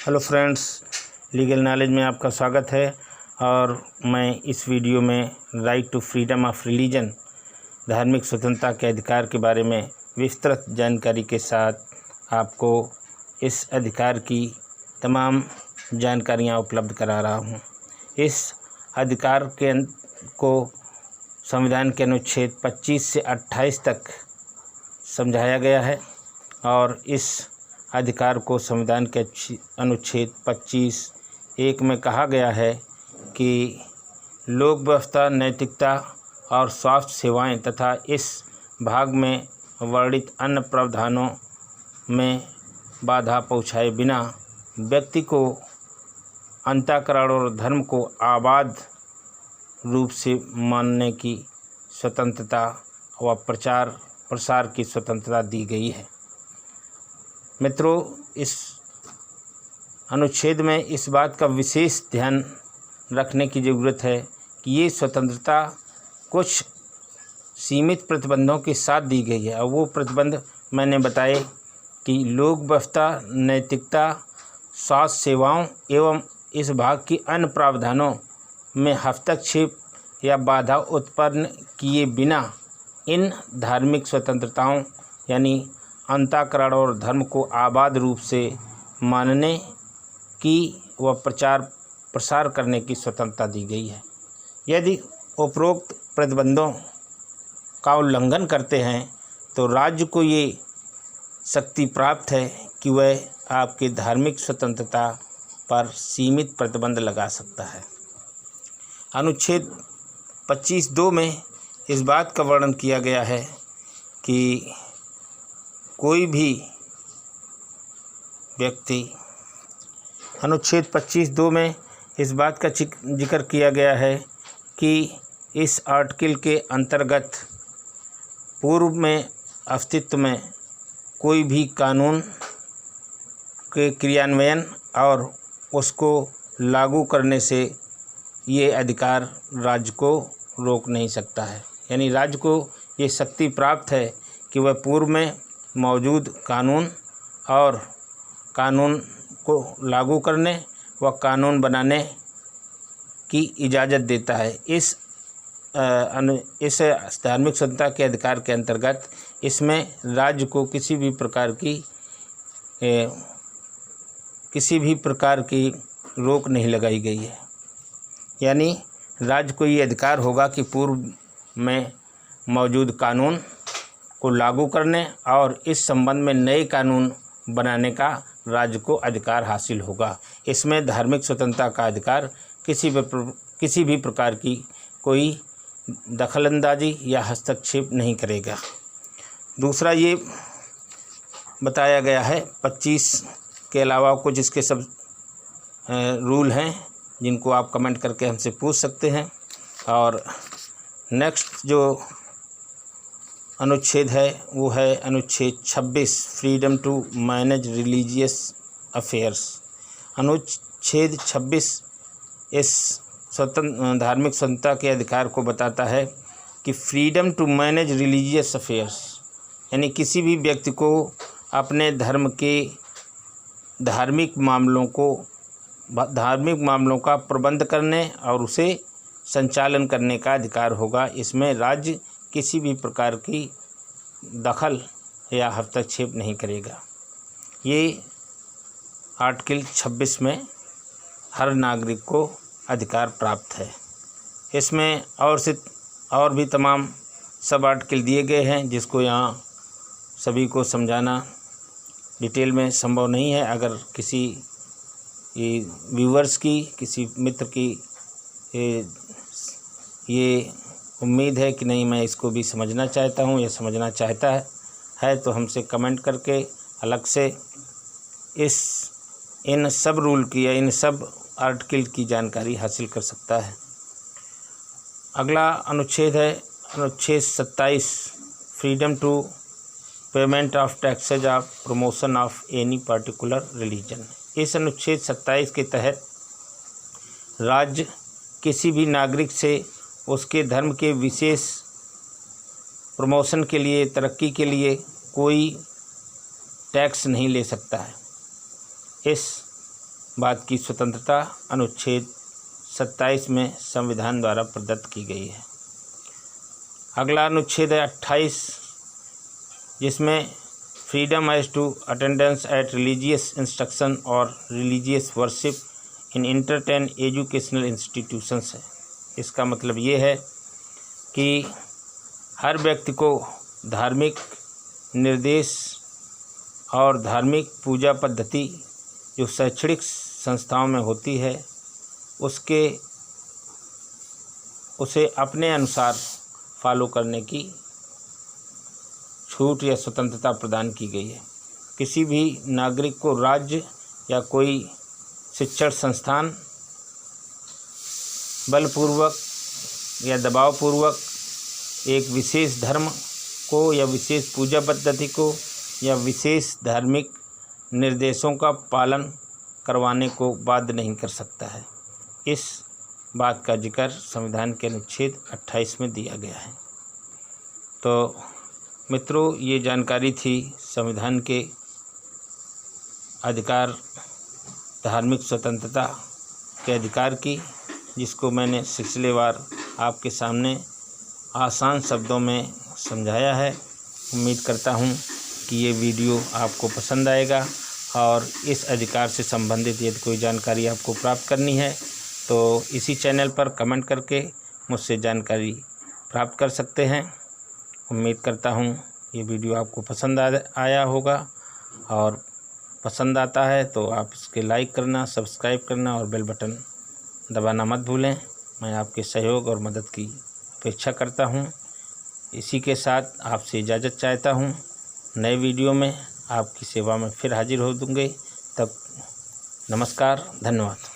Hello friends, legal knowledge में आपका स्वागत है। और मैं इस वीडियो में right to freedom of religion, धार्मिक स्वतंत्रता के अधिकार के बारे में विस्तृत जानकारी के साथ आपको इस अधिकार की तमाम जानकारियां उपलब्ध करा रहा हूं। इस अधिकार को संविधान के अनुच्छेद 25 से 28 तक समझाया गया है और इस अधिकार को संविधान के अनुच्छेद 25(1) में कहा गया है कि लोक व्यवस्था, नैतिकता और स्वास्थ्य सेवाएं तथा इस भाग में वर्णित अन्य प्रावधानों में बाधा पहुँचाए बिना व्यक्ति को अंतःकरण और धर्म को आबाद रूप से मानने की स्वतंत्रता व प्रचार प्रसार की स्वतंत्रता दी गई है। मित्रों, इस अनुच्छेद में इस बात का विशेष ध्यान रखने की ज़रूरत है कि ये स्वतंत्रता कुछ सीमित प्रतिबंधों के साथ दी गई है और वो प्रतिबंध मैंने बताए कि लोक व्यवस्था, नैतिकता, स्वास्थ्य सेवाओं एवं इस भाग की अन्य प्रावधानों में हस्तक्षेप या बाधा उत्पन्न किए बिना इन धार्मिक स्वतंत्रताओं यानी अंतःकरण और धर्म को आबाद रूप से मानने की व प्रचार प्रसार करने की स्वतंत्रता दी गई है। यदि उपरोक्त प्रतिबंधों का उल्लंघन करते हैं तो राज्य को ये शक्ति प्राप्त है कि वह आपकी धार्मिक स्वतंत्रता पर सीमित प्रतिबंध लगा सकता है। अनुच्छेद 25(2) में इस बात का वर्णन किया गया है कि कोई भी व्यक्ति, अनुच्छेद 25(2) में इस बात का जिक्र किया गया है कि इस आर्टिकल के अंतर्गत पूर्व में अस्तित्व में कोई भी कानून के क्रियान्वयन और उसको लागू करने से ये अधिकार राज्य को रोक नहीं सकता है। यानी राज्य को ये शक्ति प्राप्त है कि वह पूर्व में मौजूद कानून और कानून को लागू करने व कानून बनाने की इजाज़त देता है। इस धार्मिक स्वतंत्रता के अधिकार के अंतर्गत इसमें राज्य को किसी भी प्रकार की रोक नहीं लगाई गई है। यानी राज्य को ये अधिकार होगा कि पूर्व में मौजूद कानून को लागू करने और इस संबंध में नए कानून बनाने का राज्य को अधिकार हासिल होगा। इसमें धार्मिक स्वतंत्रता का अधिकार किसी भी प्रकार की कोई दखलंदाजी या हस्तक्षेप नहीं करेगा। दूसरा ये बताया गया है 25 के अलावा कुछ इसके सब रूल हैं जिनको आप कमेंट करके हमसे पूछ सकते हैं। और नेक्स्ट जो अनुच्छेद है वो है अनुच्छेद 26, freedom to manage religious affairs. अनुच्छेद 26 इस धार्मिक स्वतंत्रता के अधिकार को बताता है कि freedom to manage religious affairs, यानी किसी भी व्यक्ति को अपने धर्म के धार्मिक मामलों का प्रबंध करने और उसे संचालन करने का अधिकार होगा। इसमें राज्य किसी भी प्रकार की दखल या हस्तक्षेप नहीं करेगा। ये आर्टिकल 26 में हर नागरिक को अधिकार प्राप्त है। इसमें और भी तमाम सब आर्टिकल दिए गए हैं जिसको यहाँ सभी को समझाना डिटेल में संभव नहीं है। अगर किसी व्यूवर्स की, किसी मित्र की ये उम्मीद है कि नहीं मैं इसको भी समझना चाहता हूँ या समझना चाहता है तो हमसे कमेंट करके अलग से इन सब रूल की या इन सब आर्टिकल की जानकारी हासिल कर सकता है। अगला अनुच्छेद है अनुच्छेद 27, freedom to payment of taxes of promotion of any particular religion. इस अनुच्छेद 27 के तहत राज्य किसी भी नागरिक से उसके धर्म के विशेष प्रमोशन के लिए, तरक्की के लिए कोई टैक्स नहीं ले सकता है। इस बाद की स्वतंत्रता अनुच्छेद 27 में संविधान द्वारा प्रदत्त की गई है। अगला अनुच्छेद है 28, जिसमें freedom as to attendance at religious instruction और religious worship in certain educational institutions है। इसका मतलब ये है कि हर व्यक्ति को धार्मिक निर्देश और धार्मिक पूजा पद्धति जो शैक्षणिक संस्थाओं में होती है उसे अपने अनुसार फॉलो करने की छूट या स्वतंत्रता प्रदान की गई है। किसी भी नागरिक को राज्य या कोई शिक्षण संस्थान बलपूर्वक या दबावपूर्वक एक विशेष धर्म को या विशेष पूजा पद्धति को या विशेष धार्मिक निर्देशों का पालन करवाने को बाध्य नहीं कर सकता है। इस बात का जिक्र संविधान के अनुच्छेद 28 में दिया गया है। तो मित्रों, ये जानकारी थी संविधान के अधिकार, धार्मिक स्वतंत्रता के अधिकार की, जिसको मैंने सिलसिले वार आपके सामने आसान शब्दों में समझाया है। उम्मीद करता हूँ कि ये वीडियो आपको पसंद आएगा और इस अधिकार से संबंधित यदि कोई जानकारी आपको प्राप्त करनी है तो इसी चैनल पर कमेंट करके मुझसे जानकारी प्राप्त कर सकते हैं। उम्मीद करता हूँ ये वीडियो आपको पसंद आया होगा, और पसंद आता है तो आप इसके लाइक करना, सब्सक्राइब करना और बेल बटन दबाना मत भूलें। मैं आपके सहयोग और मदद की अपेक्षा करता हूँ। इसी के साथ आपसे इजाज़त चाहता हूँ। नए वीडियो में आपकी सेवा में फिर हाजिर हो दूँगे। तब नमस्कार, धन्यवाद।